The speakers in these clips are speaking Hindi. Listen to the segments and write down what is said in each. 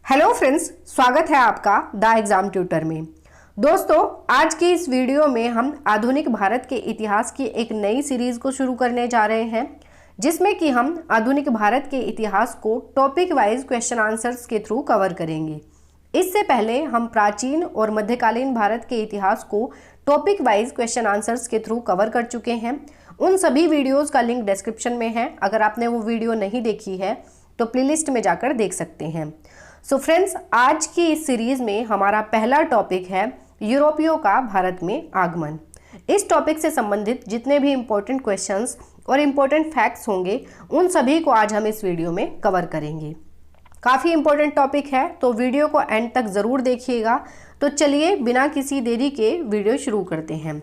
हेलो फ्रेंड्स, स्वागत है आपका द एग्जाम ट्यूटर में। दोस्तों, आज की इस वीडियो में हम आधुनिक भारत के इतिहास की एक नई सीरीज को शुरू करने जा रहे हैं, जिसमें कि हम आधुनिक भारत के इतिहास को टॉपिक वाइज क्वेश्चन आंसर्स के थ्रू कवर करेंगे। इससे पहले हम प्राचीन और मध्यकालीन भारत के इतिहास को टॉपिक वाइज क्वेश्चन आंसर्स के थ्रू कवर कर चुके हैं। उन सभी वीडियोज़ का लिंक डिस्क्रिप्शन में है। अगर आपने वो वीडियो नहीं देखी है तो प्लेलिस्ट में जाकर देख सकते हैं। सो फ्रेंड्स, आज की इस सीरीज में हमारा पहला टॉपिक है यूरोपियों का भारत में आगमन। इस टॉपिक से संबंधित जितने भी इम्पोर्टेंट क्वेश्चंस और इम्पोर्टेंट फैक्ट्स होंगे, उन सभी को आज हम इस वीडियो में कवर करेंगे। काफ़ी इम्पोर्टेंट टॉपिक है, तो वीडियो को एंड तक ज़रूर देखिएगा। तो चलिए बिना किसी देरी के वीडियो शुरू करते हैं।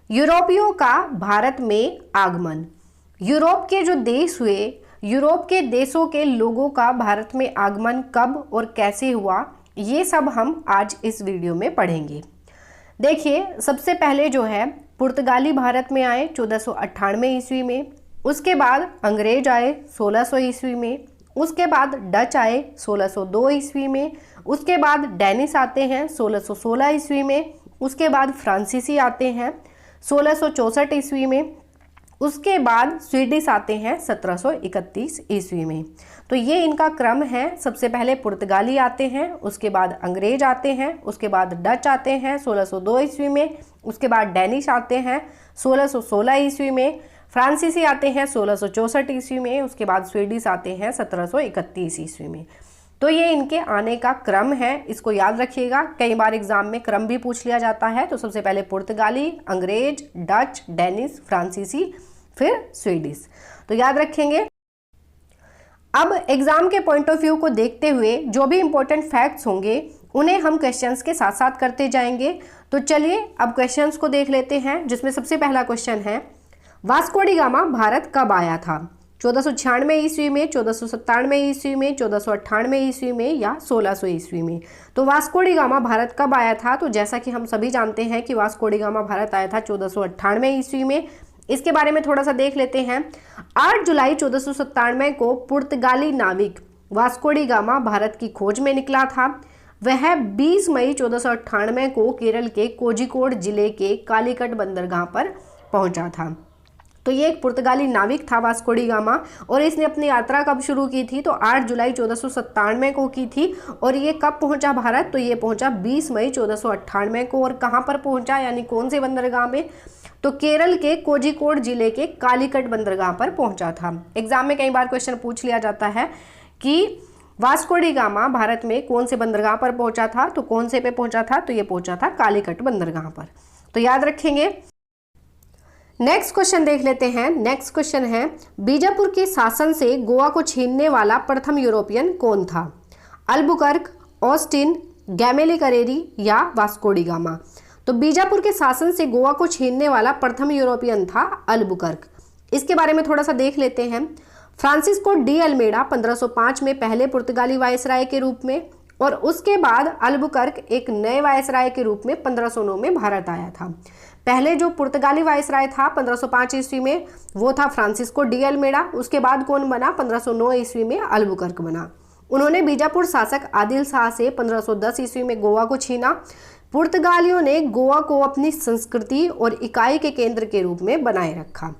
यूरोपियों का भारत में आगमन। यूरोप के जो देश हुए, यूरोप के देशों के लोगों का भारत में आगमन कब और कैसे हुआ, ये सब हम आज इस वीडियो में पढ़ेंगे। देखिए, सबसे पहले जो है पुर्तगाली भारत में आए 1498 ईस्वी में। उसके बाद अंग्रेज आए 1600 ईस्वी में। उसके बाद डच आए 1602 ईस्वी में। उसके बाद डेनिस आते हैं 1616 ईस्वी में। उसके बाद फ्रांसीसी आते हैं 1664 ईस्वी में। उसके बाद स्वीडिश आते हैं 1731 ईस्वी में। तो ये इनका क्रम है। सबसे पहले पुर्तगाली आते हैं, उसके बाद अंग्रेज आते हैं, उसके बाद डच आते हैं 1602 ईस्वी में। उसके बाद डेनिश आते हैं 1616 ईस्वी में। फ्रांसीसी आते हैं 1664 ईस्वी में। उसके बाद स्वीडिश आते हैं 1731 ईस्वी में। तो ये इनके आने का क्रम है, इसको याद रखिएगा। कई बार एग्जाम में क्रम भी पूछ लिया जाता है। तो सबसे पहले पुर्तगाली, अंग्रेज, डच, डेनिश, फ्रांसीसी, फिर स्वीडिश, तो याद रखेंगे। अब एग्जाम के पॉइंट ऑफ व्यू को देखते हुए जो भी इंपॉर्टेंट फैक्ट्स होंगे उन्हें हम क्वेश्चंस के साथ साथ करते जाएंगे। तो चलिए अब क्वेश्चंस को देख लेते हैं, जिसमें सबसे पहला क्वेश्चन है, वास्को डी गामा भारत कब आया था? 1496 ईस्वी में, 1497 ईस्वी में, 1498 ईस्वी में या 1600 ईस्वी में? तो वास्को डी गामा भारत कब आया था? तो जैसा कि हम सभी जानते हैं कि वास्को डी गामा भारत आया था 1498 ईस्वी में। इसके बारे में थोड़ा सा देख लेते हैं। 8 जुलाई 1497 को पुर्तगाली नाविक वास्को डी गामा भारत की खोज में निकला था। वह 20 मई 1498 को केरल के कोझिकोड जिले के कालीकट बंदरगाह पर पहुंचा था। तो ये एक पुर्तगाली नाविक था वास्को डी गामा, और इसने अपनी यात्रा कब शुरू की थी? तो 8 जुलाई 1497 को की थी। और ये कब पहुंचा भारत? तो ये पहुंचा 20 मई 1498 को। और कहाँ पर पहुंचा, यानी कौन से बंदरगाह में? तो केरल के कोझिकोड जिले के कालीकट बंदरगाह पर पहुंचा था। एग्जाम में कई बार क्वेश्चन पूछ लिया जाता है कि वास्को डी गामा भारत में कौन से बंदरगाह पर पहुंचा था? तो कौन से पे पहुंचा था? तो ये पहुंचा था कालीकट बंदरगाह पर, तो याद रखेंगे। नेक्स्ट क्वेश्चन देख लेते हैं। नेक्स्ट क्वेश्चन है, बीजापुर के शासन से गोवा को छीनने वाला प्रथम यूरोपियन कौन था? अल्बुकर्क, ऑस्टिन, गैमेली करेरी या वास्को डी गामा? तो बीजापुर के शासन से गोवा को छीनने वाला प्रथम यूरोपियन था अल्बुकर्क। इसके बारे में थोड़ा सा देख लेते हैं। फ्रांसिस्को डी अल्मेडा 1505 में पहले पुर्तगाली वायसराय के रूप में, और उसके बाद अल्बुकर्क एक नए वायसराय के रूप में 1509 में भारत आया था। पहले जो पुर्तगाली वायसराय था 1505 ईस्वी में, वो था फ्रांसिस्को डी अल्मेडा। उसके बाद कौन बना? 1509 ईस्वी में अल्बुकर्क बना। उन्होंने बीजापुर शासक आदिल शाह से 1510 ईस्वी में गोवा को छीना। पुर्तगालियों ने गोवा को अपनी संस्कृति और इकाई के केंद्र के रूप में बनाए रखा।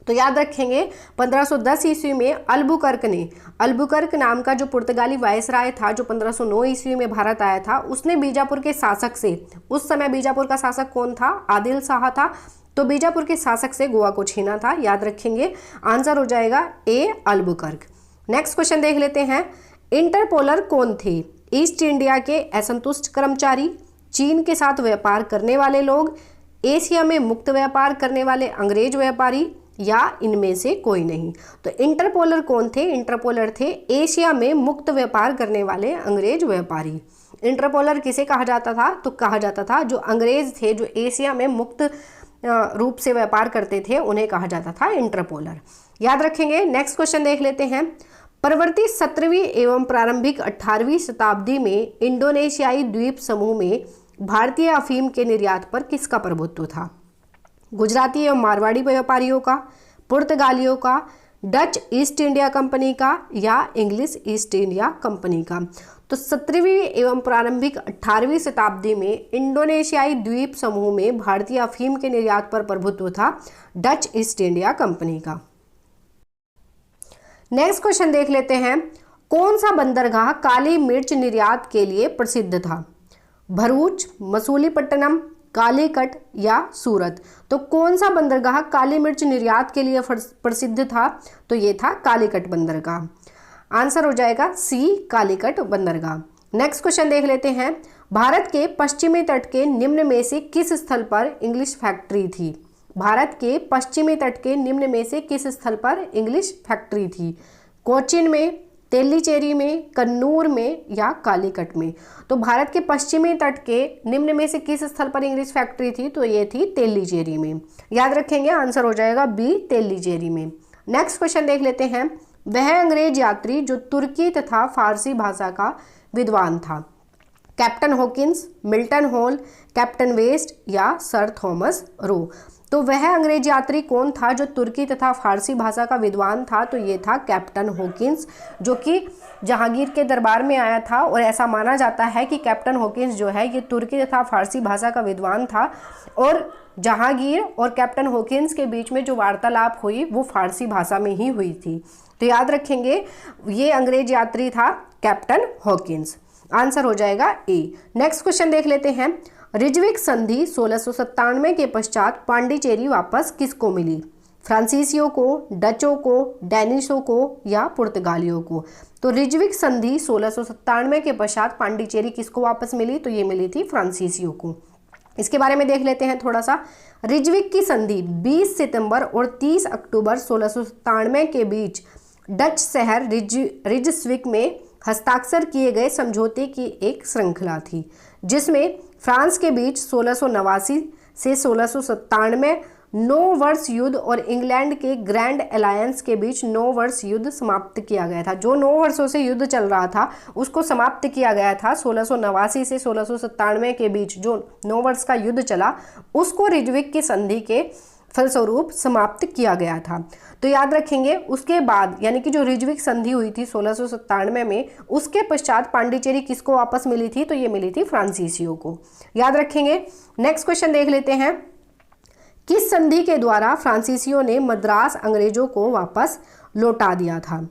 तो याद रखेंगे, 1510 ईस्वी में अल्बुकर्क नाम का जो पुर्तगाली वायसराय था, जो 1509 ईस्वी में भारत आया था, उसने बीजापुर के शासक से, उस समय बीजापुर का शासक कौन था? आदिल शाह था। तो बीजापुर के शासक से गोवा को छीना था, याद रखेंगे। आंसर हो जाएगा ए, अल्बुकर्क। नेक्स्ट क्वेश्चन देख लेते हैं। इंटरपोलर कौन थे? ईस्ट इंडिया के असंतुष्ट कर्मचारी, चीन के साथ व्यापार करने वाले लोग, एशिया में मुक्त व्यापार करने वाले अंग्रेज व्यापारी, या इनमें से कोई नहीं? तो इंटरपोलर कौन थे? इंटरपोलर थे एशिया में मुक्त व्यापार करने वाले अंग्रेज व्यापारी। इंटरपोलर किसे कहा जाता था? तो कहा जाता था जो अंग्रेज थे, जो एशिया में मुक्त रूप से व्यापार करते थे, उन्हें कहा जाता था इंटरपोलर, याद रखेंगे। नेक्स्ट क्वेश्चन देख लेते हैं। परवर्ती 17वीं एवं प्रारंभिक 18वीं शताब्दी में इंडोनेशियाई द्वीप समूह में भारतीय अफीम के निर्यात पर किसका प्रभुत्व था? गुजराती एवं मारवाड़ी व्यापारियों का, पुर्तगालियों का, डच ईस्ट इंडिया कंपनी का या इंग्लिश ईस्ट इंडिया कंपनी का? तो 17वीं एवं प्रारंभिक 18वीं शताब्दी में इंडोनेशियाई द्वीप समूह में भारतीय अफीम के निर्यात पर प्रभुत्व था डच ईस्ट इंडिया कंपनी का। नेक्स्ट क्वेश्चन देख लेते हैं, कौन सा बंदरगाह काली मिर्च निर्यात के लिए प्रसिद्ध था? भरूच, मसूलीपट्टनम, कालीकट या सूरत? तो कौन सा बंदरगाह काली मिर्च निर्यात के लिए प्रसिद्ध था? तो ये था कालीकट बंदरगाह। आंसर हो जाएगा सी, कालीकट बंदरगाह। नेक्स्ट क्वेश्चन देख लेते हैं, भारत के पश्चिमी तट के निम्न में से किस स्थल पर इंग्लिश फैक्ट्री थी? भारत के पश्चिमी तट के निम्न में से किस स्थल पर इंग्लिश फैक्ट्री थी? कोचीन में, तेलीचेरी में, कन्नूर में या कालीकट में? तो भारत के पश्चिमी तट के निम्न में से किस स्थल पर इंग्लिश फैक्ट्री थी? तो ये थी तेलीचेरी में। याद रखेंगे, आंसर हो जाएगा बी, तेलीचेरी में। नेक्स्ट क्वेश्चन देख लेते हैं, वह अंग्रेज यात्री जो तुर्की तथा फारसी भाषा का विद्वान था? Captain Hawkins, Mildenhall, captain West या सर थॉमस रो? तो वह अंग्रेज यात्री कौन था जो तुर्की तथा फारसी भाषा का विद्वान था? तो ये था कैप्टन हॉकिंस, जो कि जहांगीर के दरबार में आया था और ऐसा माना जाता है कि कैप्टन हॉकिंस जो है ये तुर्की तथा फारसी भाषा का विद्वान था और जहांगीर और कैप्टन हॉकिंस के बीच में जो वार्तालाप हुई वो फारसी भाषा में ही हुई थी। तो याद रखेंगे, ये अंग्रेज यात्री था कैप्टन हॉकिंस। आंसर हो जाएगा ए। नेक्स्ट क्वेश्चन देख लेते हैं, रिजविक संधि 1697 के पश्चात पांडिचेरी वापस किसको मिली? फ्रांसीसियों को, डचों को, डैनिशों को या पुर्तगालियों को? तो रिजविक संधि 1697 के पश्चात पांडिचेरी किसको वापस मिली? तो ये मिली थी फ्रांसीसियों को। इसके बारे में देख लेते हैं थोड़ा सा। रिजविक की संधि 20 सितंबर और 30 अक्टूबर 1697 के बीच डच शहर रिजस्विक में हस्ताक्षर किए गए समझौते की एक श्रृंखला थी, जिसमें फ्रांस के बीच 1689 से 1697 9 वर्ष युद्ध और इंग्लैंड के ग्रैंड अलायंस के बीच 9 वर्ष युद्ध समाप्त किया गया था। जो 9 वर्षों से युद्ध चल रहा था उसको समाप्त किया गया था 1689 से 1697 के बीच। जो 9 वर्ष का युद्ध चला उसको रिजविक की संधि के फलस्वरूप समाप्त किया गया था। तो याद रखेंगे, उसके बाद यानी कि जो रिजविक संधि हुई थी 1697 में, उसके पश्चात पांडिचेरी किसको वापस मिली थी? तो ये मिली थी फ्रांसीसियों को। याद रखेंगे। नेक्स्ट क्वेश्चन देख लेते हैं, किस संधि के द्वारा फ्रांसीसियों ने मद्रास अंग्रेजों को वापस लौटा दिया था?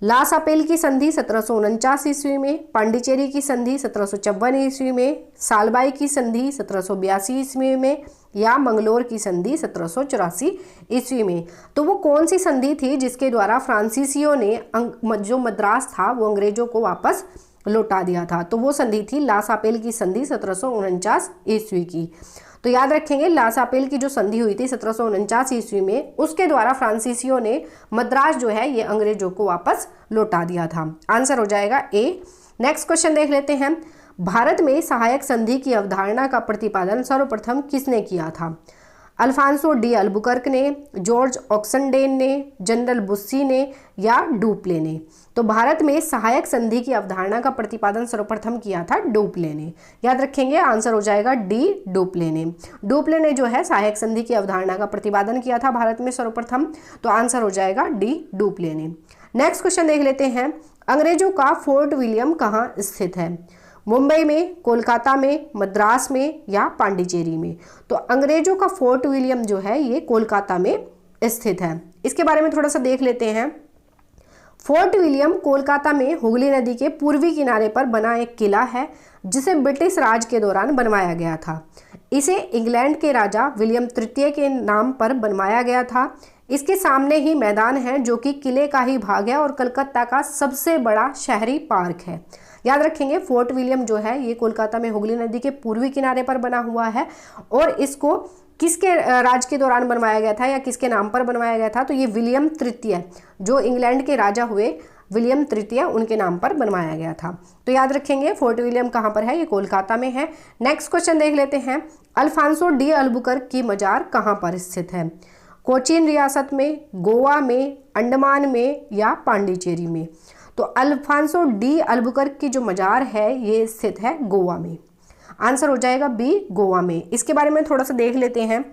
ला सापेल की संधि 1749 ईस्वी में, पांडिचेरी की संधि 1754 ईस्वी में, सालबाई की संधि 1782 ईस्वी में या मंगलोर की संधि 1784 ईस्वी में? तो वो कौन सी संधि थी जिसके द्वारा फ्रांसीसियों ने जो मद्रास था वो अंग्रेजों को वापस लौटा दिया था? तो वो संधि थी ला सापेल की संधि 1749 ईस्वी की। तो याद रखेंगे, ला सापेल की जो संधि हुई थी 1749 ईस्वी में, उसके द्वारा फ्रांसीसियों ने मद्रास जो है ये अंग्रेजों को वापस लौटा दिया था। आंसर हो जाएगा ए। नेक्स्ट क्वेश्चन देख लेते हैं, भारत में सहायक संधि की अवधारणा का प्रतिपादन सर्वप्रथम किसने किया था? अल्फांसो डी अल्बुकर्क ने, जॉर्ज ऑक्सनडेन ने, जनरल बुस्सी ने या डुप्ले ने? तो भारत में सहायक संधि की अवधारणा का प्रतिपादन सर्वप्रथम किया था डुप्ले ने। याद रखेंगे, आंसर हो जाएगा डी, डुप्ले ने। डुप्ले ने जो है सहायक संधि की अवधारणा का प्रतिपादन किया था भारत में सर्वप्रथम। तो आंसर हो जाएगा डी, डुप्ले ने। नेक्स्ट क्वेश्चन देख लेते हैं, अंग्रेजों का फोर्ट विलियम कहाँ स्थित है? मुंबई में, कोलकाता में, मद्रास में या पांडिचेरी में? तो अंग्रेजों का फोर्ट विलियम जो है ये कोलकाता में स्थित है। इसके बारे में थोड़ा सा देख लेते हैं। फोर्ट विलियम कोलकाता में हुगली नदी के पूर्वी किनारे पर बना एक किला है जिसे ब्रिटिश राज के दौरान बनवाया गया था। इसे इंग्लैंड के राजा विलियम तृतीय के नाम पर बनवाया गया था। इसके सामने ही मैदान है जो कि किले का ही भाग है और कलकत्ता का सबसे बड़ा शहरी पार्क है। याद रखेंगे, फोर्ट विलियम जो है ये कोलकाता में हुगली नदी के पूर्वी किनारे पर बना हुआ है और इसको किसके राज के दौरान बनवाया गया था या किसके नाम पर बनवाया गया था? तो ये विलियम तृतीय, जो इंग्लैंड के राजा हुए विलियम तृतीय, उनके नाम पर बनवाया गया था। तो याद रखेंगे, फोर्ट विलियम कहाँ पर है? ये कोलकाता में है। नेक्स्ट क्वेश्चन देख लेते हैं, अल्फांसो डी अल्बुकर्क की मजार कहाँ पर स्थित है? कोचीन रियासत में, गोवा में, अंडमान में या पांडिचेरी में? तो अल्फांसो डी अल्बुकर्क की जो मजार है ये स्थित है गोवा में। आंसर हो जाएगा बी, गोवा में। इसके बारे में थोड़ा सा देख लेते हैं।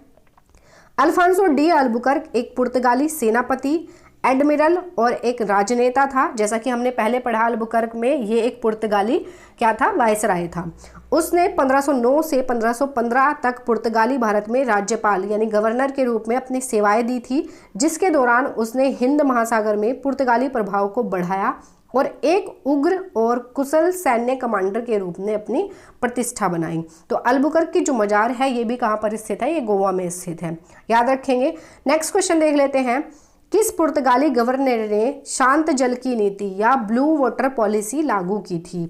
अल्फांसो डी अल्बुकर्क एक पुर्तगाली सेनापति, एडमिरल और एक राजनेता था। जैसा कि हमने पहले पढ़ा अल्बुकर्क में, ये एक पुर्तगाली क्या था, वायसराय था। उसने 1509 से 1515 तक पुर्तगाली भारत में राज्यपाल यानी गवर्नर के रूप में अपनी सेवाएं दी थी, जिसके दौरान उसने हिंद महासागर में पुर्तगाली प्रभाव को बढ़ाया और एक उग्र और कुशल सैन्य कमांडर के रूप में अपनी प्रतिष्ठा बनाई। तो अल्बुकर्क की जो मजार है ये भी कहाँ पर स्थित है, ये गोवा में स्थित है, याद रखेंगे। नेक्स्ट क्वेश्चन देख लेते हैं, किस पुर्तगाली गवर्नर ने शांत जल की नीति या ब्लू वाटर पॉलिसी लागू की थी?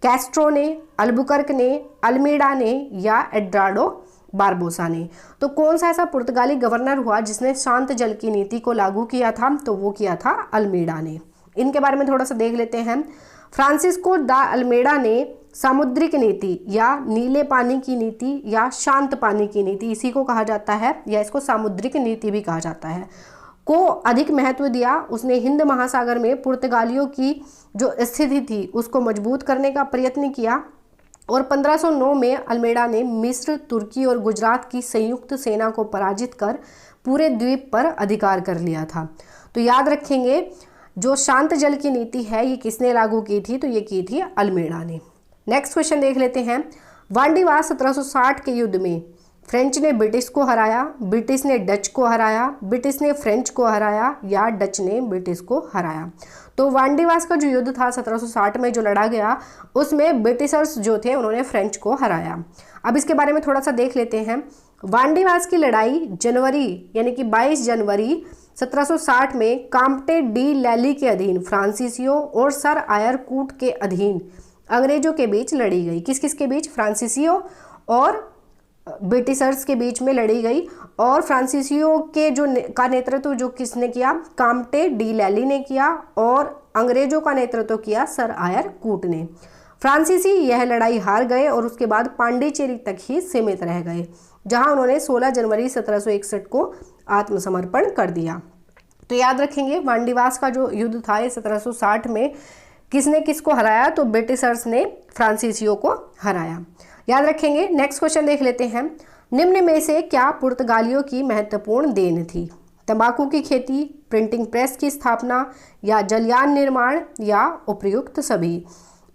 कैस्ट्रो ने, अल्बुकर्क ने, अल्मेडा ने या एड्राडो बारबोसा ने? तो कौन सा ऐसा पुर्तगाली गवर्नर हुआ जिसने शांत जल की नीति को लागू किया था? तो वो किया था अल्मेडा ने। इनके बारे में थोड़ा सा देख लेते हैं। फ्रांसिस्को दा अल्मेडा ने सामुद्रिक नीति या नीले पानी की नीति या शांत पानी की नीति, इसी को कहा जाता है, या इसको सामुद्रिक नीति भी कहा जाता है, को अधिक महत्व दिया। उसने हिंद महासागर में पुर्तगालियों की जो स्थिति थी उसको मजबूत करने का प्रयत्न किया और 1509 में अल्मेडा ने मिस्र, तुर्की और गुजरात की संयुक्त सेना को पराजित कर पूरे द्वीप पर अधिकार कर लिया था। तो याद रखेंगे, जो शांत जल की नीति है ये किसने लागू की थी? तो ये की थी अल्मेडा ने। नेक्स्ट क्वेश्चन देख लेते हैं, वांडीवास 1760 के युद्ध में फ्रेंच ने ब्रिटिश को हराया, ब्रिटिश ने डच को हराया, ब्रिटिश ने फ्रेंच को हराया या डच ने ब्रिटिश को हराया? तो वांडीवास का जो युद्ध था 1760 में जो लड़ा गया, उसमें ब्रिटिशर्स जो थे उन्होंने फ्रेंच को हराया। अब इसके बारे में थोड़ा सा देख लेते हैं। वांडीवास की लड़ाई जनवरी यानी कि 22 जनवरी 1760 में काम्टे डी लैली के अधीन फ्रांसीसियों और सर आयर कूट के अधीन अंग्रेजों के बीच लड़ी गई। किस किस के बीच? फ्रांसीसियों और ब्रिटिशर्स के बीच में लड़ी गई। और फ्रांसीसियों के का नेतृत्व जो किसने किया? काम्टे डी लैली ने किया और अंग्रेजों का नेतृत्व किया सर आयर कूट ने। फ्रांसीसी यह लड़ाई हार गए और उसके बाद पांडिचेरी तक ही सीमित रह गए, जहां उन्होंने 16 जनवरी 1761 को आत्मसमर्पण कर दिया। तो याद रखेंगे, वांडीवास का जो युद्ध था ये 1760 में किसने किसको हराया? तो ब्रिटिशर्स ने फ्रांसीसियों को हराया, याद रखेंगे। नेक्स्ट क्वेश्चन देख लेते हैं, निम्न में से क्या पुर्तगालियों की महत्वपूर्ण देन थी? तंबाकू की खेती, प्रिंटिंग प्रेस की स्थापना या जलयान निर्माण या उपर्युक्त सभी?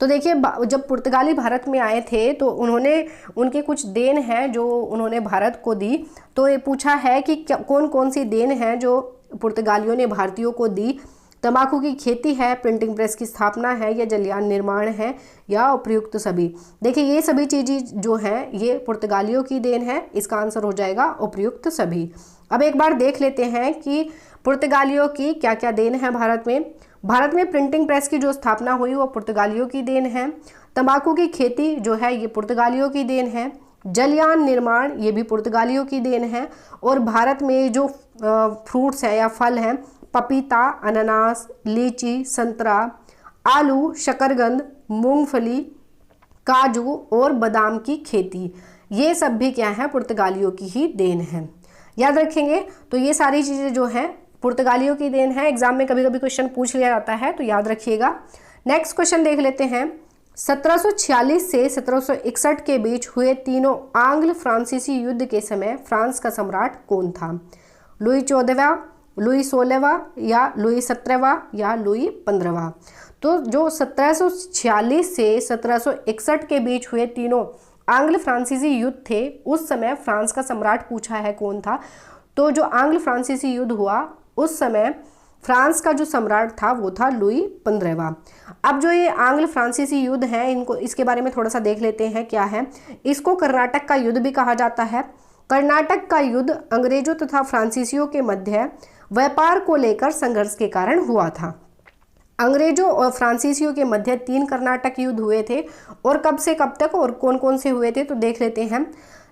तो देखिए, जब पुर्तगाली भारत में आए थे तो उन्होंने उनके कुछ देन हैं जो उन्होंने भारत को दी। तो ये पूछा है कि कौन कौन सी देन है जो पुर्तगालियों ने भारतीयों को दी। तंबाकू की खेती है, प्रिंटिंग प्रेस की स्थापना है या जलयान निर्माण है या उपर्युक्त सभी? देखिए, ये सभी चीज़ें जो हैं ये पुर्तगालियों की देन है। इसका आंसर हो जाएगा उपर्युक्त सभी। अब एक बार देख लेते हैं कि पुर्तगालियों की क्या क्या देन है भारत में। भारत में प्रिंटिंग प्रेस की जो स्थापना हुई वो पुर्तगालियों की देन है। तंबाकू की खेती जो है ये पुर्तगालियों की देन है। जलयान निर्माण ये भी पुर्तगालियों की देन है। और भारत में जो फ्रूट्स हैं या फल हैं, पपीता, अनानास, लीची, संतरा, आलू, शकरकंद, मूंगफली, काजू और बादाम की खेती, ये सब भी क्या है? पुर्तगालियों की ही देन है, याद रखेंगे। तो ये सारी चीज़ें जो हैं पुर्तगालियों की देन है। एग्जाम में कभी कभी क्वेश्चन पूछ लिया जाता है, तो याद रखिएगा। नेक्स्ट क्वेश्चन देख लेते हैं, 1746 से 1761 के बीच हुए तीनों आंग्ल फ्रांसीसी युद्ध के समय फ्रांस का सम्राट कौन था? लुई 14वां, लुई 16वां या लुई 17वां या लुई 15वां? तो जो 1746 से 1761 के बीच हुए तीनों आंग्ल फ्रांसीसी युद्ध थे, उस समय फ्रांस का सम्राट पूछा है कौन था। तो जो आंग्ल फ्रांसीसी युद्ध हुआ उस समय फ्रांस का जो सम्राट था वो था लुई 15वां। अब जो ये आंग्ल फ्रांसीसी युद्ध है, इनको इसके बारे में थोड़ा सा देख लेते हैं क्या है। इसको कर्नाटक का युद्ध भी कहा जाता है। कर्नाटक का युद्ध अंग्रेजों तथा फ्रांसीसियों के मध्य व्यापार को लेकर संघर्ष के कारण हुआ था। अंग्रेजों और फ्रांसीसियों के मध्य 3 कर्नाटक युद्ध हुए थे। और कब से कब तक और कौन कौन से हुए थे तो देख लेते हैं।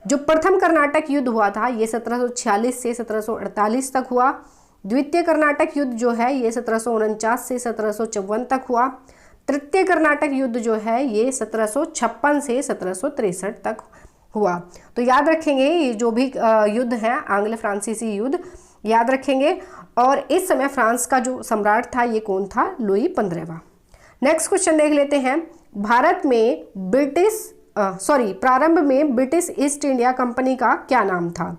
जो प्रथम कर्नाटक युद्ध हुआ था ये 1746 से 1748 तक हुआ। द्वितीय कर्नाटक युद्ध जो है ये 1749 से 1754 तक हुआ। तृतीय कर्नाटक युद्ध जो है ये 1756 से 1763 तक हुआ। तो याद रखेंगे ये जो भी युद्ध है आंग्ल फ्रांसीसी युद्ध, याद रखेंगे। और इस समय फ्रांस का जो सम्राट था ये कौन था? लुई 15वां। नेक्स्ट क्वेश्चन देख लेते हैं, भारत में प्रारंभ में ब्रिटिश ईस्ट इंडिया कंपनी का क्या नाम था?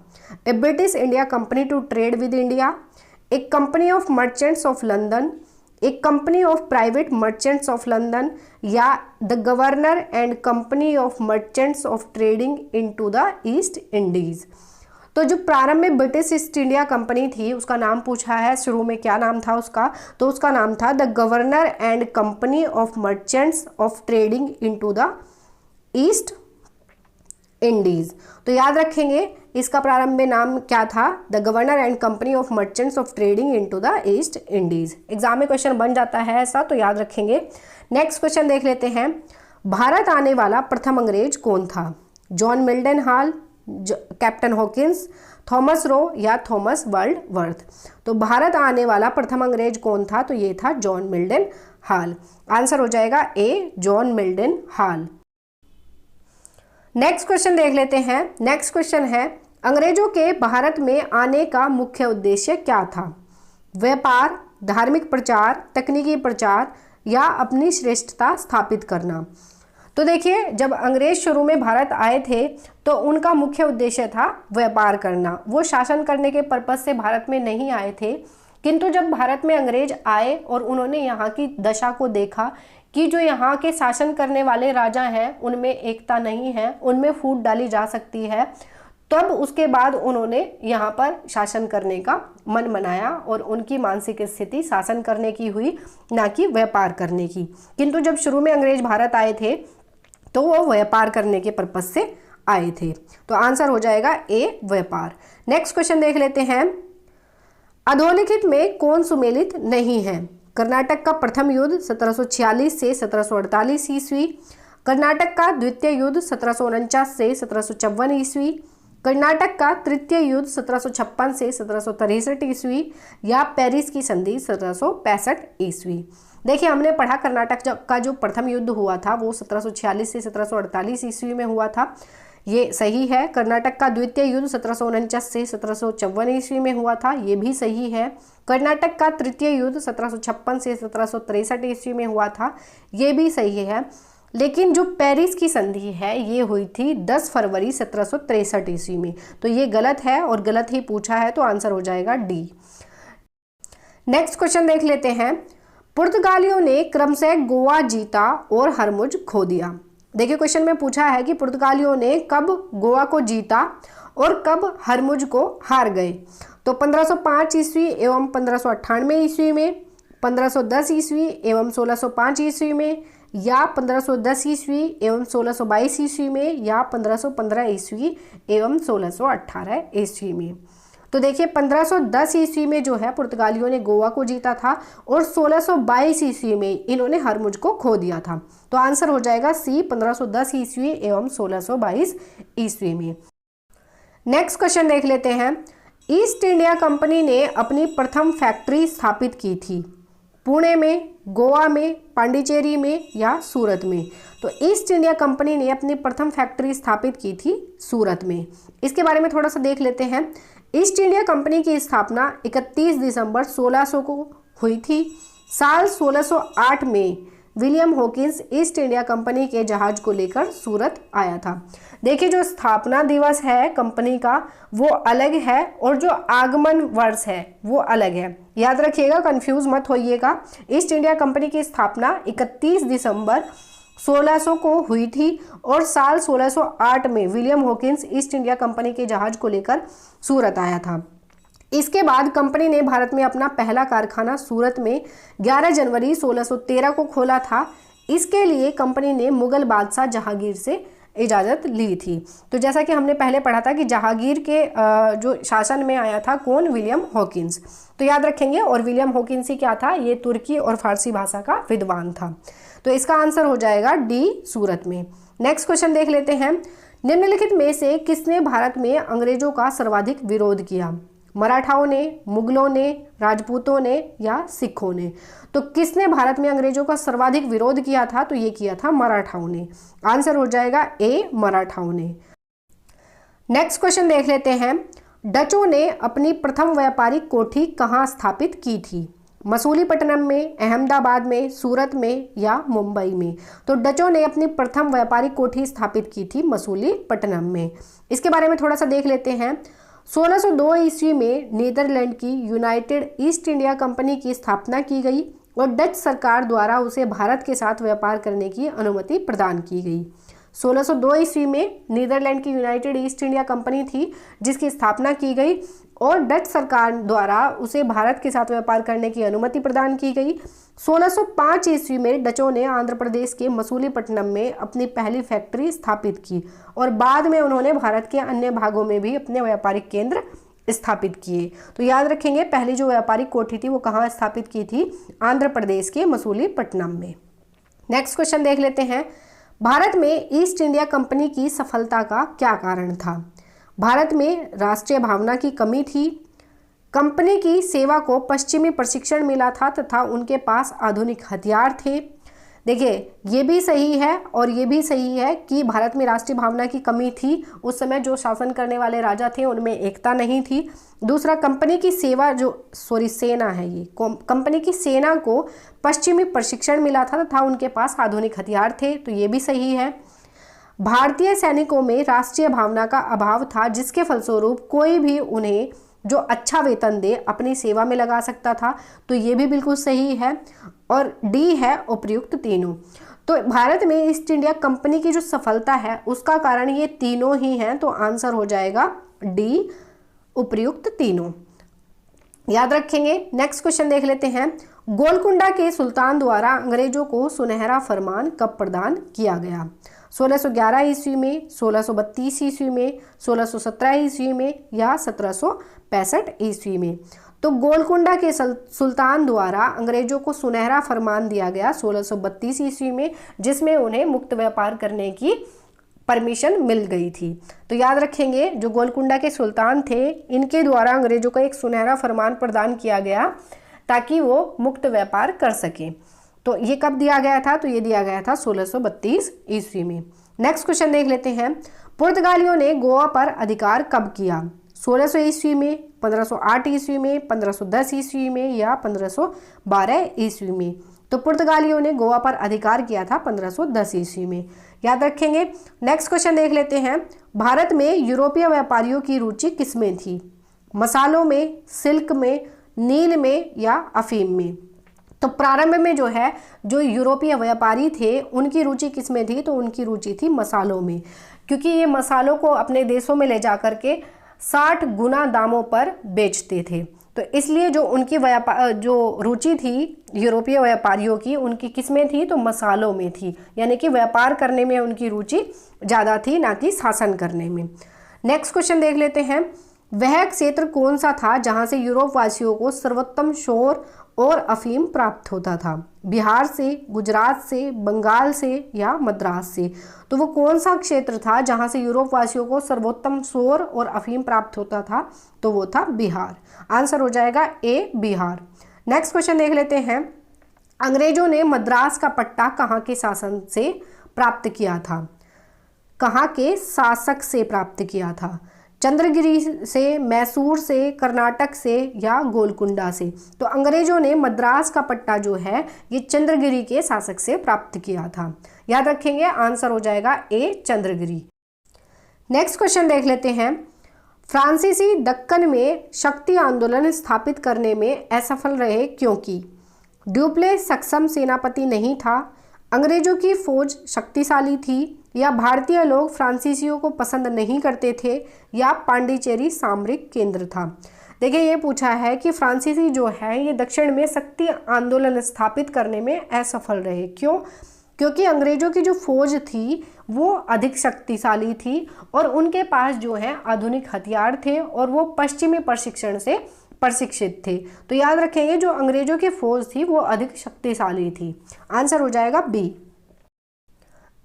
A British India company to trade with India, एक company of merchants of London, एक company of private merchants of London, या the governor and company of merchants of trading into the East Indies. तो जो प्रारंभ में ब्रिटिश ईस्ट इंडिया कंपनी थी उसका नाम पूछा है, शुरू में क्या नाम था उसका, तो उसका नाम था the governor and company of merchants of trading into the East Indies. तो याद रखेंगे इसका प्रारंभ में नाम क्या था, the governor and company of merchants of trading into the East Indies. Exam में क्वेश्चन बन जाता है ऐसा, तो याद रखेंगे। नेक्स्ट क्वेश्चन देख लेते हैं, भारत आने वाला प्रथम अंग्रेज कौन था? जॉन मिल्डन हाल, कैप्टन हॉकिंस, थॉमस रो या थॉमस वर्ल्डवर्थ। तो भारत आने वाला प्रथम अंग्रेज कौन था? तो ये था जॉन मिल्डन हाल। आंसर हो जाएगा ए, जॉन मिल्डन हाल। नेक्स्ट क्वेश्चन देख लेते हैं। नेक्स्ट क्वेश्चन है, अंग्रेजों के भारत में आने का मुख्य उद्देश्य क्या था? व्यापार, धार्मिक प्रचार, तकनीकी प्रचार या अपनी श्रेष्ठता स्थापित करना। तो देखिए, जब अंग्रेज शुरू में भारत आए थे तो उनका मुख्य उद्देश्य था व्यापार करना। वो शासन करने के पर्पज से भारत में नहीं आए थे, किंतु जब भारत में अंग्रेज आए और उन्होंने यहाँ की दशा को देखा कि जो यहाँ के शासन करने वाले राजा हैं उनमें एकता नहीं है, उनमें फूट डाली जा सकती है, तब उसके बाद उन्होंने यहाँ पर शासन करने का मन बनाया और उनकी मानसिक स्थिति शासन करने की हुई, ना कि व्यापार करने की। किंतु जब शुरू में अंग्रेज भारत आए थे तो वो व्यापार करने के पर्पज से आए थे। तो आंसर हो जाएगा ए, व्यापार। नेक्स्ट क्वेश्चन देख लेते हैं, अधोलिखित में कौन सुमेलित नहीं है? कर्नाटक का प्रथम युद्ध 1746 से 1748 ईस्वी, कर्नाटक का द्वितीय युद्ध 1749 से 1754 ईस्वी, कर्नाटक का तृतीय युद्ध 1756 से 1763 ईस्वी, या पेरिस की संधि 1765 ईस्वी। देखिए, हमने पढ़ा कर्नाटक का जो प्रथम युद्ध हुआ था वो 1746 से 1748 ईस्वी में हुआ था, ये सही है। कर्नाटक का द्वितीय युद्ध 1749 से 1754 ईस्वी में हुआ था, ये भी सही है। कर्नाटक का तृतीय युद्ध 1756 से 1763 ईस्वी में हुआ था, ये भी सही है। लेकिन जो पेरिस की संधि है ये हुई थी 10 फरवरी 1763 ईस्वी में, तो ये गलत है और गलत ही पूछा है, तो आंसर हो जाएगा डी। नेक्स्ट क्वेश्चन देख लेते हैं, पुर्तगालियों ने क्रमशः गोवा जीता और हरमुज खो दिया। देखिए, क्वेश्चन में पूछा है कि पुर्तगालियों ने कब गोवा को जीता और कब हरमुज को हार गए। तो 1505 ईस्वी एवं 1598 ईस्वी में, 1510 ईस्वी एवं 1605 ईस्वी में, या 1510 ईस्वी एवं 1622 ईस्वी में, या 1515 ईस्वी एवं 1618 ईस्वी में। तो देखिए, 1510 ईस्वी में जो है पुर्तगालियों ने गोवा को जीता था और 1622 ईस्वी में इन्होंने हरमुज को खो दिया था। तो आंसर हो जाएगा सी, 1510 ईस्वी एवं 1622 ईस्वी में। नेक्स्ट क्वेश्चन देख लेते हैं, ईस्ट इंडिया कंपनी ने अपनी प्रथम फैक्ट्री स्थापित की थी पुणे में, गोवा में, पांडिचेरी में या सूरत में। तो ईस्ट इंडिया कंपनी ने अपनी प्रथम फैक्ट्री स्थापित की थी सूरत में। इसके बारे में थोड़ा सा देख लेते हैं। ईस्ट इंडिया कंपनी की स्थापना 31 दिसंबर 1600 को हुई थी। साल 1608 में William Hawkins east India company के जहाज को लेकर सूरत आया था। देखिए, जो स्थापना दिवस है कंपनी का वो अलग है और जो आगमन वर्ष है वो अलग है, याद रखिएगा, कंफ्यूज मत होइएगा। ईस्ट इंडिया कंपनी की स्थापना 31 दिसंबर 1600 को हुई थी और साल 1608 में William Hawkins east India company के जहाज को लेकर सूरत आया था। इसके बाद कंपनी ने भारत में अपना पहला कारखाना सूरत में 11 जनवरी 1613 को खोला था। इसके लिए कंपनी ने मुगल बादशाह जहांगीर से इजाज़त ली थी। तो जैसा कि हमने पहले पढ़ा था कि जहांगीर के जो शासन में आया था कौन, विलियम हॉकिंस। तो याद रखेंगे, और विलियम हॉकिंस ही क्या था, ये तुर्की और फारसी भाषा का विद्वान था। तो इसका आंसर हो जाएगा डी, सूरत में। नेक्स्ट क्वेश्चन देख लेते हैं, निम्नलिखित में से किसने भारत में अंग्रेजों का सर्वाधिक विरोध किया? मराठाओं ने, मुगलों ने, राजपूतों ने या सिखों ने। तो किसने भारत में अंग्रेजों का सर्वाधिक विरोध किया था? तो ये किया था मराठाओं ने। आंसर हो जाएगा ए, मराठाओं ने। नेक्स्ट क्वेश्चन देख लेते हैं, डचों ने अपनी प्रथम व्यापारिक कोठी कहाँ स्थापित की थी? मसूलीपट्टनम में, अहमदाबाद में, सूरत में या मुंबई में। तो डचों ने अपनी प्रथम व्यापारिक कोठी स्थापित की थी मसूलीपट्टनम में। इसके बारे में थोड़ा सा देख लेते हैं। 1602 ईस्वी में नीदरलैंड की यूनाइटेड ईस्ट इंडिया कंपनी की स्थापना की गई और डच सरकार द्वारा उसे भारत के साथ व्यापार करने की अनुमति प्रदान की गई। 1602 ईस्वी में नीदरलैंड की यूनाइटेड ईस्ट इंडिया कंपनी थी जिसकी स्थापना की गई और डच सरकार द्वारा उसे भारत के साथ व्यापार करने की अनुमति प्रदान की गई। 1605 ईस्वी में डचों ने आंध्र प्रदेश के मसूलीपट्टनम में अपनी पहली फैक्ट्री स्थापित की और बाद में उन्होंने भारत के अन्य भागों में भी अपने व्यापारिक केंद्र स्थापित किए। तो याद रखेंगे, पहली जो व्यापारिक कोठी थी वो कहाँ स्थापित की थी? आंध्र प्रदेश के मसूलीपट्टनम में। नेक्स्ट क्वेश्चन देख लेते हैं, भारत में ईस्ट इंडिया कंपनी की सफलता का क्या कारण था? भारत में राष्ट्रीय भावना की कमी थी, कंपनी की सेवा को पश्चिमी प्रशिक्षण मिला था तथा उनके पास आधुनिक हथियार थे। देखिए, ये भी सही है और ये भी सही है कि भारत में राष्ट्रीय भावना की कमी थी। उस समय जो शासन करने वाले राजा थे उनमें एकता नहीं थी। दूसरा, कंपनी की सेना है, ये कंपनी की सेना को पश्चिमी प्रशिक्षण मिला था तथा उनके पास आधुनिक हथियार थे, तो ये भी सही है। भारतीय सैनिकों में राष्ट्रीय भावना का अभाव था जिसके फलस्वरूप कोई भी उन्हें जो अच्छा वेतन दे अपनी सेवा में लगा सकता था, तो ये भी बिल्कुल सही है। और डी है उपर्युक्त तीनों। तो भारत में ईस्ट इंडिया कंपनी की जो सफलता है उसका कारण ये तीनों ही हैं, तो आंसर हो जाएगा डी, उपर्युक्त तीनों। याद रखेंगे। नेक्स्ट क्वेश्चन देख लेते हैं, गोलकुंडा के सुल्तान द्वारा अंग्रेजों को सुनहरा फरमान कब प्रदान किया गया? 1611 ईस्वी में, 1632 ईस्वी में, 1617 ईस्वी में या 1765 ईस्वी में? तो गोलकुंडा के सुल्तान द्वारा अंग्रेजों को सुनहरा फरमान दिया गया 1632 ईस्वी में, जिसमें उन्हें मुक्त व्यापार करने की परमिशन मिल गई थी। तो याद रखेंगे, जो गोलकुंडा के सुल्तान थे इनके द्वारा अंग्रेजों को एक सुनहरा फरमान प्रदान किया गया ताकि वो मुक्त व्यापार कर सकें। तो ये कब दिया गया था? तो ये दिया गया था 1632 ईस्वी में। नेक्स्ट क्वेश्चन देख लेते हैं, पुर्तगालियों ने गोवा पर अधिकार कब किया? 1600 ईस्वी में, 1508 ईस्वी में, 1510 ईस्वी में या 1512 ईस्वी में? तो पुर्तगालियों ने गोवा पर अधिकार किया था 1510 ईस्वी में। याद रखेंगे। नेक्स्ट क्वेश्चन देख लेते हैं, भारत में यूरोपीय व्यापारियों की रुचि किसमें थी? मसालों में, सिल्क में, नील में या अफीम में? तो प्रारंभ में जो यूरोपीय व्यापारी थे उनकी रुचि किसमें थी? तो उनकी रुचि थी मसालों में, क्योंकि ये मसालों को अपने देशों में ले जा करके 60 गुना दामों पर बेचते थे। तो इसलिए जो उनकी जो रुचि थी यूरोपीय व्यापारियों की, उनकी किसमें थी? तो मसालों में थी, यानी कि व्यापार करने में उनकी रुचि ज़्यादा थी, ना कि शासन करने में। नेक्स्ट क्वेश्चन देख लेते हैं, वह क्षेत्र कौन सा था जहां से यूरोप वासियों को सर्वोत्तम शोर और अफीम प्राप्त होता था? बिहार से, गुजरात से, बंगाल से या मद्रास से? तो वो कौन सा क्षेत्र था जहां से यूरोप वासियों को सर्वोत्तम शोर और अफीम प्राप्त होता था? तो वो था बिहार। आंसर हो जाएगा ए, बिहार। नेक्स्ट क्वेश्चन देख लेते हैं, अंग्रेजों ने मद्रास का पट्टा कहाँ के शासन से प्राप्त किया था? कहाँ के शासक से प्राप्त किया था? चंद्रगिरी से, मैसूर से, कर्नाटक से या गोलकुंडा से? तो अंग्रेजों ने मद्रास का पट्टा जो है ये चंद्रगिरी के शासक से प्राप्त किया था। याद रखेंगे, आंसर हो जाएगा ए, चंद्रगिरी। नेक्स्ट क्वेश्चन देख लेते हैं, फ्रांसीसी दक्कन में शक्ति आंदोलन स्थापित करने में असफल रहे क्योंकि? ड्यूप्लेस सक्षम सेनापति नहीं था, अंग्रेजों की फौज शक्तिशाली थी, या भारतीय लोग फ्रांसीसियों को पसंद नहीं करते थे, या पांडिचेरी सामरिक केंद्र था? देखिए, ये पूछा है कि फ्रांसीसी जो है ये दक्षिण में शक्ति आंदोलन स्थापित करने में असफल रहे। क्यों? क्योंकि अंग्रेजों की जो फौज थी वो अधिक शक्तिशाली थी और उनके पास जो है आधुनिक हथियार थे और वो पश्चिमी प्रशिक्षण से प्रशिक्षित थे। तो याद रखेंगे, जो अंग्रेजों की फौज थी वो अधिक शक्तिशाली थी। आंसर हो जाएगा बी।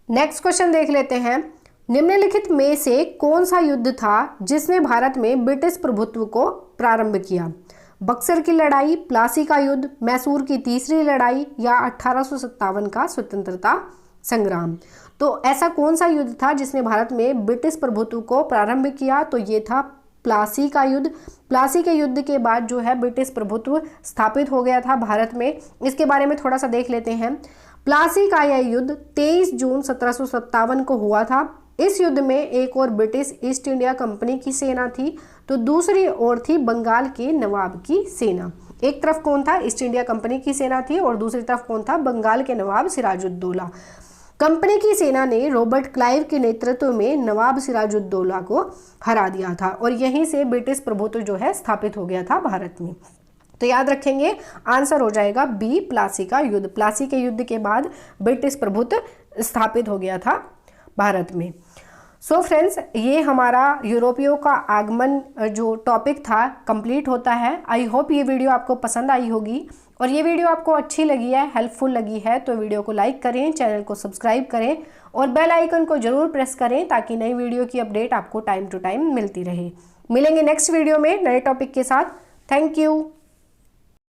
नेक्स्ट क्वेश्चन देख लेते हैं, निम्नलिखित में से कौन सा युद्ध था जिसने भारत में ब्रिटिश प्रभुत्व को प्रारंभ किया? बक्सर की लड़ाई, प्लासी का युद्ध, मैसूर की तीसरी लड़ाई या 1857 का स्वतंत्रता संग्राम? तो ऐसा कौन सा युद्ध था जिसने भारत में ब्रिटिश प्रभुत्व को प्रारंभ किया? तो ये था प्लासी का युद्ध। प्लासी के युद्ध के बाद जो है ब्रिटिश प्रभुत्व स्थापित हो गया था भारत में। इसके बारे में थोड़ा सा देख लेते हैं। प्लासी का यह युद्ध 23 जून 1757 को हुआ था। इस युद्ध में एक और ब्रिटिश ईस्ट इंडिया कंपनी की सेना थी, तो दूसरी ओर थी बंगाल के नवाब की सेना। एक तरफ कौन था? ईस्ट इंडिया कंपनी की सेना थी और दूसरी तरफ कौन था? बंगाल के नवाब सिराजुद्दौला। कंपनी की सेना ने रॉबर्ट क्लाइव के नेतृत्व में नवाब सिराजुद्दौला को हरा दिया था और यहीं से ब्रिटिश प्रभुत्व जो है स्थापित हो गया था भारत में। तो याद रखेंगे, आंसर हो जाएगा बी, प्लासी का युद्ध। प्लासी के युद्ध के बाद ब्रिटिश प्रभुत्व स्थापित हो गया था भारत में। सो फ्रेंड्स, ये हमारा यूरोपियों का आगमन जो टॉपिक था कंप्लीट होता है। आई होप ये वीडियो आपको पसंद आई होगी और ये वीडियो आपको अच्छी लगी है, हेल्पफुल लगी है तो वीडियो को लाइक करें, चैनल को सब्सक्राइब करें और बेल आइकन को जरूर प्रेस करें ताकि नई वीडियो की अपडेट आपको टाइम टू टाइम मिलती रहे। मिलेंगे नेक्स्ट वीडियो में नए टॉपिक के साथ। Thank you.